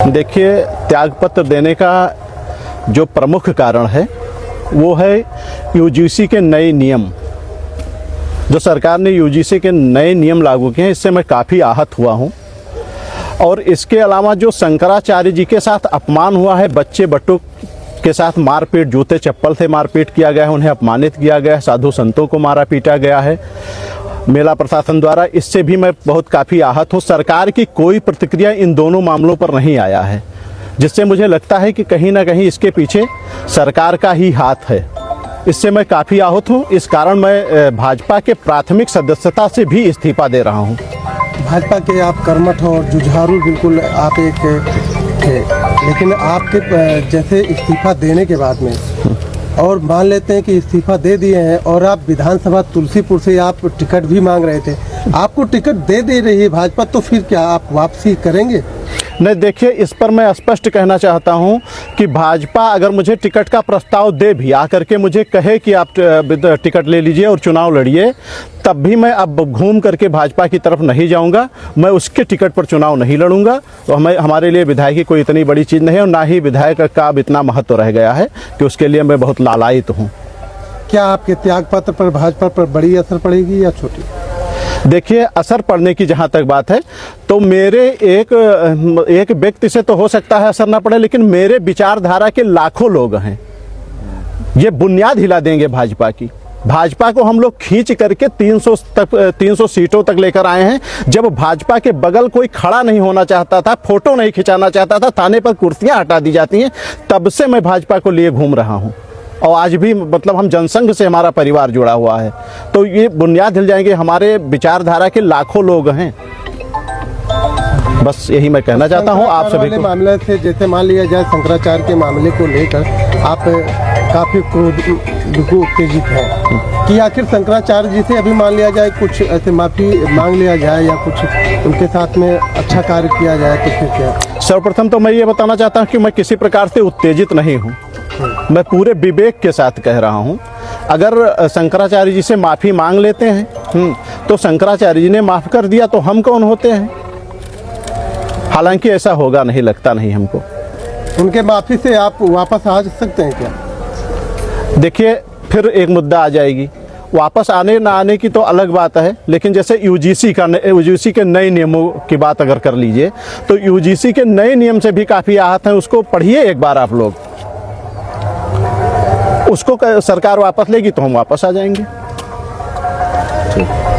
देखिए, त्यागपत्र देने का जो प्रमुख कारण है वो है यूजीसी के नए नियम। जो सरकार ने यूजीसी के नए नियम लागू किए हैं, इससे मैं काफ़ी आहत हुआ हूँ। और इसके अलावा जो शंकराचार्य जी के साथ अपमान हुआ है, बच्चे बच्चों के साथ मारपीट, जूते चप्पल से मारपीट किया गया है, उन्हें अपमानित किया गया है, साधु संतों को मारा पीटा गया है मेला प्रशासन द्वारा, इससे भी मैं बहुत काफ़ी आहत हूँ। सरकार की कोई प्रतिक्रिया इन दोनों मामलों पर नहीं आया है, जिससे मुझे लगता है कि कहीं ना कहीं इसके पीछे सरकार का ही हाथ है। इससे मैं काफ़ी आहत हूँ। इस कारण मैं भाजपा के प्राथमिक सदस्यता से भी इस्तीफा दे रहा हूँ। भाजपा के आप कर्मठ और जुझारू बिल्कुल आप एक थे, लेकिन आपके जैसे इस्तीफा देने के बाद में, और मान लेते हैं कि इस्तीफा दे दिए हैं और आप विधानसभा तुलसीपुर से आप टिकट भी मांग रहे थे, आपको टिकट दे रही है भाजपा, तो फिर क्या आप वापसी करेंगे? नहीं, देखिए, इस पर मैं स्पष्ट कहना चाहता हूं कि भाजपा अगर मुझे टिकट का प्रस्ताव दे भी, आकर के मुझे कहे कि आप टिकट ले लीजिए और चुनाव लड़िए, तब भी मैं अब घूम करके भाजपा की तरफ नहीं जाऊंगा। मैं उसके टिकट पर चुनाव नहीं लड़ूंगा। तो हमारे लिए विधायकी कोई इतनी बड़ी चीज़ नहीं है, और ना ही विधायक का अब इतना महत्व रह गया है कि उसके लिए मैं बहुत लालायित हूँ। क्या आपके त्यागपत्र पर भाजपा पर बड़ी असर पड़ेगी या छोटी? देखिए, असर पड़ने की जहाँ तक बात है, तो मेरे एक व्यक्ति से तो हो सकता है असर ना पड़े, लेकिन मेरे विचारधारा के लाखों लोग हैं, ये बुनियाद हिला देंगे भाजपा की। भाजपा को हम लोग खींच करके 300 सीटों तक लेकर आए हैं। जब भाजपा के बगल कोई खड़ा नहीं होना चाहता था, फोटो नहीं खिंचाना चाहता था, थाने पर कुर्सियां हटा दी जाती हैं, तब से मैं भाजपा को लिए घूम रहा हूं। और आज भी मतलब हम जनसंघ से हमारा परिवार जुड़ा हुआ है, तो ये बुनियाद हिल जाएंगे। हमारे विचारधारा के लाखों लोग हैं। बस यही मैं कहना चाहता हूँ आप सभी को। मामले से जैसे मान लिया जाए, शंकराचार्य के मामले को लेकर आप काफ़ी उत्तेजित हैं कि आखिर शंकराचार्य जी से अभी मान लिया जाए कुछ ऐसे माफ़ी मांग लिया जाए या कुछ उनके साथ में अच्छा कार्य किया जाए, तो फिर क्या? सर्वप्रथम तो मैं ये बताना चाहता हूँ कि मैं किसी प्रकार से उत्तेजित नहीं हूँ। मैं पूरे विवेक के साथ कह रहा हूँ। अगर शंकराचार्य जी से माफ़ी मांग लेते हैं तो शंकराचार्य जी ने माफ़ कर दिया, तो हम कौन होते हैं? हालांकि ऐसा होगा नहीं, लगता नहीं हमको। उनके माफ़ी से आप वापस आ सकते हैं क्या? देखिए, फिर एक मुद्दा आ जाएगी। वापस आने ना आने की तो अलग बात है, लेकिन जैसे यूजीसी के नए नियमों की बात अगर कर लीजिए, तो यूजीसी के नए नियम से भी काफ़ी आहत हैं। उसको पढ़िए एक बार आप लोग। उसको सरकार वापस लेगी तो हम वापस आ जाएंगे। ठीक।